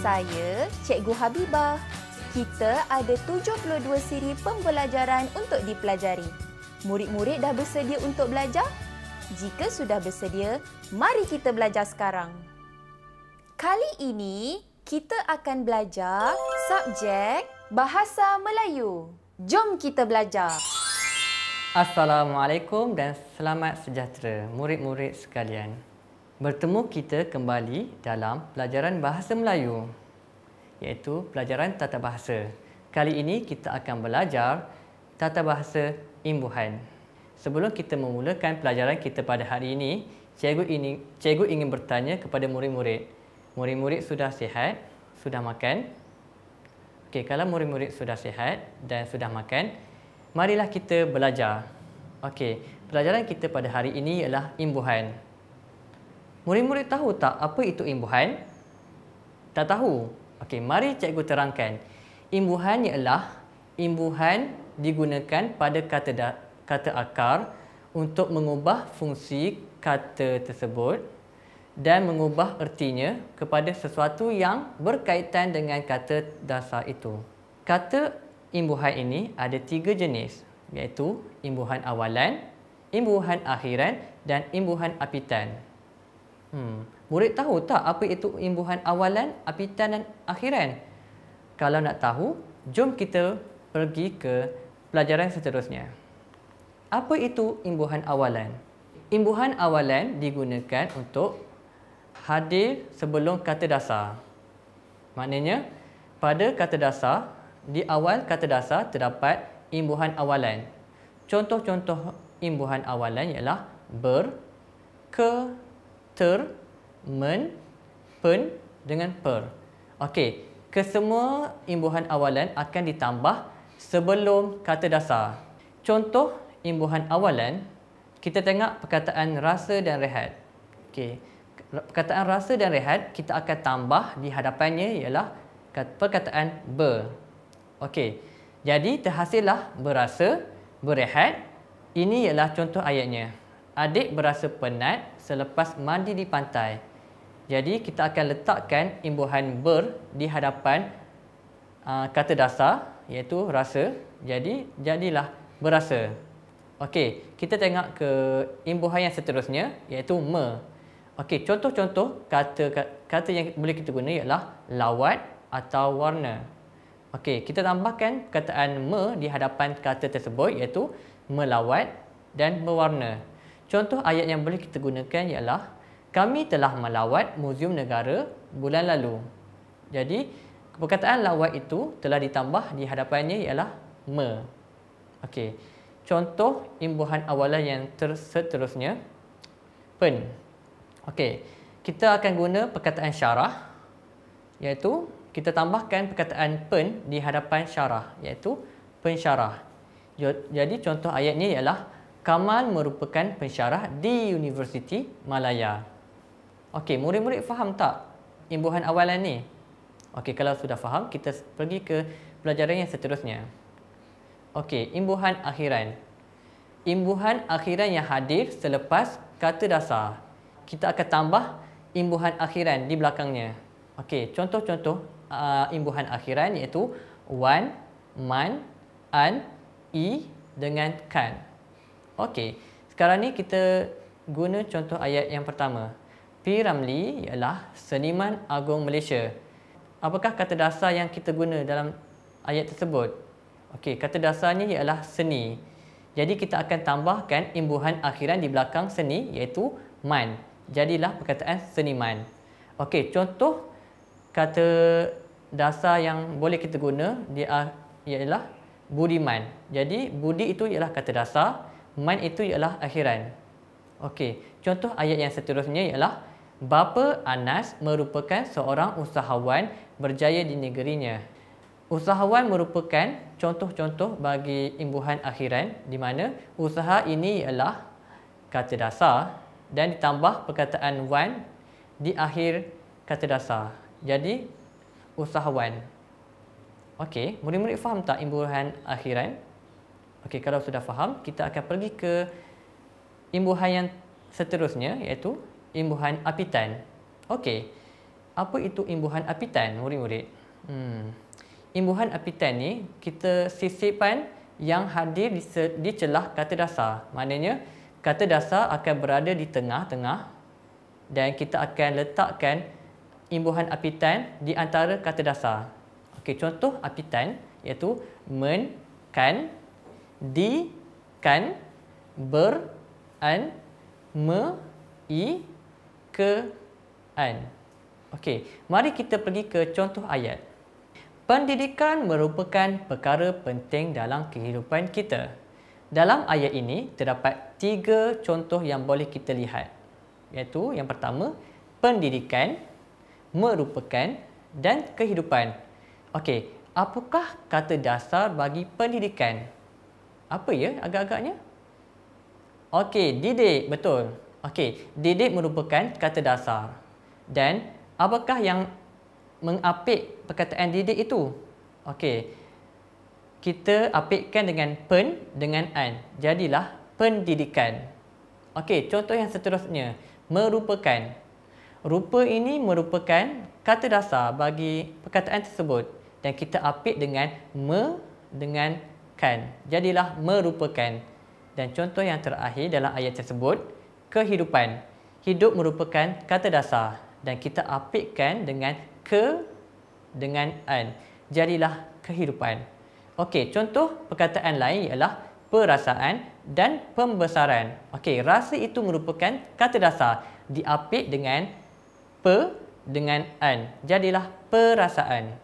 Saya, Cikgu Habibah. Kita ada 72 siri pembelajaran untuk dipelajari. Murid-murid dah bersedia untuk belajar? Jika sudah bersedia, mari kita belajar sekarang. Kali ini, kita akan belajar subjek Bahasa Melayu. Jom kita belajar. Assalamualaikum dan selamat sejahtera murid-murid sekalian. Bertemu kita kembali dalam pelajaran Bahasa Melayu, iaitu pelajaran tata bahasa. Kali ini kita akan belajar tata bahasa imbuhan. Sebelum kita memulakan pelajaran kita pada hari ini, cikgu ingin bertanya kepada murid-murid. Murid-murid sudah sihat? Sudah makan? Okey, kalau murid-murid sudah sihat dan sudah makan, marilah kita belajar. Okey, pelajaran kita pada hari ini ialah imbuhan. Murid-murid tahu tak apa itu imbuhan? Tak tahu? Okey, mari cikgu terangkan. Imbuhan ialah imbuhan digunakan pada kata akar untuk mengubah fungsi kata tersebut dan mengubah ertinya kepada sesuatu yang berkaitan dengan kata dasar itu. Kata imbuhan ini ada 3 jenis, iaitu imbuhan awalan, imbuhan akhiran dan imbuhan apitan. Murid tahu tak apa itu imbuhan awalan, apitan dan akhiran? Kalau nak tahu, jom kita pergi ke pelajaran seterusnya. Apa itu imbuhan awalan? Imbuhan awalan digunakan untuk hadir sebelum kata dasar. Maknanya, pada kata dasar, di awal kata dasar terdapat imbuhan awalan. Contoh-contoh imbuhan awalan ialah ber, ke, ter, men, pen dengan per. Okey, kesemua imbuhan awalan akan ditambah sebelum kata dasar. Contoh imbuhan awalan, kita tengok perkataan rasa dan rehat. Okey, perkataan rasa dan rehat kita akan tambah di hadapannya ialah perkataan ber. Okey, jadi terhasillah berasa, berehat. Ini ialah contoh ayatnya. Adik berasa penat selepas mandi di pantai. Jadi kita akan letakkan imbuhan ber di hadapan kata dasar, iaitu rasa. Jadi jadilah berasa. Okey, kita tengok ke imbuhan yang seterusnya, iaitu me. Okey, contoh-contoh kata yang boleh kita guna ialah lawat atau warna. Okey, kita tambahkan perkataan me di hadapan kata tersebut, iaitu melawat dan mewarna. Contoh ayat yang boleh kita gunakan ialah kami telah melawat Muzium Negara bulan lalu. Jadi, perkataan lawat itu telah ditambah di hadapannya ialah me. Okey. Contoh imbuhan awalan yang seterusnya, pen. Okey. Kita akan guna perkataan syarah, iaitu kita tambahkan perkataan pen di hadapan syarah, iaitu pensyarah. Jadi, contoh ayatnya ialah Kamal merupakan pensyarah di Universiti Malaya. Okey, murid-murid faham tak imbuhan awalan ni? Okey, kalau sudah faham, kita pergi ke pelajaran yang seterusnya. Okey, imbuhan akhiran. Imbuhan akhiran yang hadir selepas kata dasar. Kita akan tambah imbuhan akhiran di belakangnya. Okey, contoh-contoh imbuhan akhiran iaitu wan, man, an, i dengan kan. Okey, sekarang ni kita guna contoh ayat yang pertama. P. Ramlee ialah seniman agung Malaysia. Apakah kata dasar yang kita guna dalam ayat tersebut? Okey, kata dasarnya ialah seni. Jadi kita akan tambahkan imbuhan akhiran di belakang seni, iaitu man. Jadilah perkataan seniman. Okey, contoh kata dasar yang boleh kita guna dia ialah budiman. Jadi budi itu ialah kata dasar, man itu ialah akhiran. Okey, contoh ayat yang seterusnya ialah bapa Anas merupakan seorang usahawan berjaya di negerinya. Usahawan merupakan contoh-contoh bagi imbuhan akhiran di mana usaha ini ialah kata dasar dan ditambah perkataan wan di akhir kata dasar. Jadi usahawan. Okey, murid-murid faham tak imbuhan akhiran? Okey, kalau sudah faham, kita akan pergi ke imbuhan yang seterusnya, iaitu imbuhan apitan. Okey, apa itu imbuhan apitan, murid-murid? Imbuhan apitan ni kita sisipan yang hadir di celah kata dasar. Maknanya kata dasar akan berada di tengah-tengah dan kita akan letakkan imbuhan apitan di antara kata dasar. Okey, contoh apitan iaitu men, kan, di, kan, ber, an, me, i, ke, an. Okey, mari kita pergi ke contoh ayat. Pendidikan merupakan perkara penting dalam kehidupan kita. Dalam ayat ini terdapat 3 contoh yang boleh kita lihat. Iaitu yang pertama, pendidikan, merupakan dan kehidupan. Okey, apakah kata dasar bagi pendidikan? Apa ya agak-agaknya? Okey, didik, betul. Okey, didik merupakan kata dasar. Dan apakah yang mengapit perkataan didik itu? Okey, kita apitkan dengan pen dengan an. Jadilah pendidikan. Okey, contoh yang seterusnya, merupakan. Rupa ini merupakan kata dasar bagi perkataan tersebut dan kita apit dengan me dengan kan. Jadilah merupakan. Dan contoh yang terakhir dalam ayat tersebut, kehidupan. Hidup merupakan kata dasar dan kita apitkan dengan ke dengan an. Jadilah kehidupan. Okey, contoh perkataan lain ialah perasaan dan pembesaran. Okey, rasa itu merupakan kata dasar diapit dengan pe dengan an. Jadilah perasaan.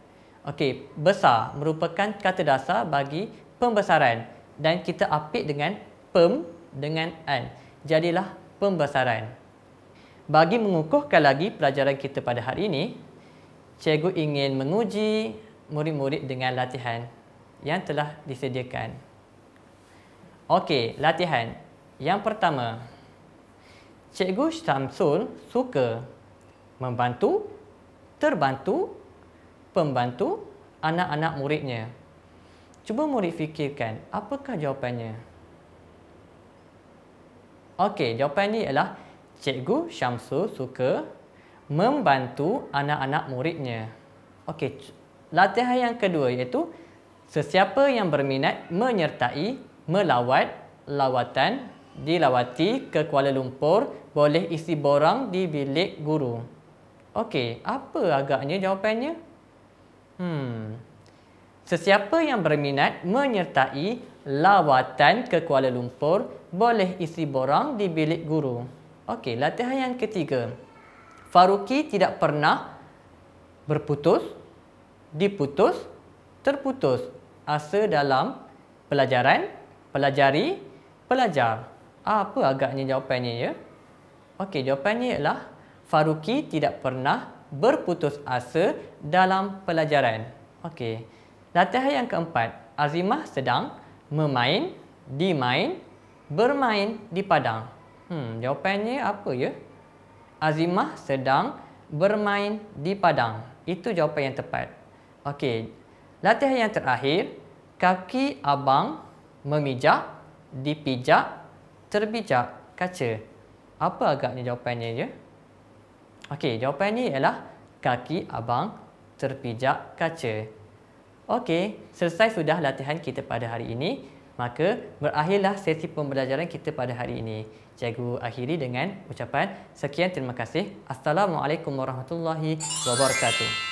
Okey, besar merupakan kata dasar bagi pembesaran dan kita apit dengan pem dengan an. Jadilah pembesaran. Bagi mengukuhkan lagi pelajaran kita pada hari ini, cikgu ingin menguji murid-murid dengan latihan yang telah disediakan. Okey, latihan. Yang pertama, Cikgu Syamsul suka membantu, terbantu, pembantu anak-anak muridnya. Cuba murid fikirkan, apakah jawapannya? Okey, jawapan ini ialah Cikgu Syamsul suka membantu anak-anak muridnya. Okey, latihan yang kedua iaitu sesiapa yang berminat menyertai melawat lawatan dilawati ke Kuala Lumpur boleh isi borang di bilik guru. Okey, apa agaknya jawapannya? Sesiapa yang berminat menyertai lawatan ke Kuala Lumpur boleh isi borang di bilik guru. Okey, latihan yang ketiga. Faruqi tidak pernah berputus, diputus, terputus asa dalam pelajaran, pelajari, pelajar. Apa agaknya jawapannya ya? Okey, jawapannya ialah Faruqi tidak pernah berputus asa dalam pelajaran. Okey. Latihan yang keempat. Azimah sedang memain, dimain, bermain di padang. Jawapannya apa ya? Azimah sedang bermain di padang. Itu jawapan yang tepat. Okey. Latihan yang terakhir. Kaki abang memijak, dipijak, terbijak kaca. Apa agaknya jawapannya ya? Okey, jawapannya ialah kaki abang terpijak kaca. Okey, selesai sudah latihan kita pada hari ini. Maka berakhirlah sesi pembelajaran kita pada hari ini. Cikgu akhiri dengan ucapan sekian terima kasih. Assalamualaikum warahmatullahi wabarakatuh.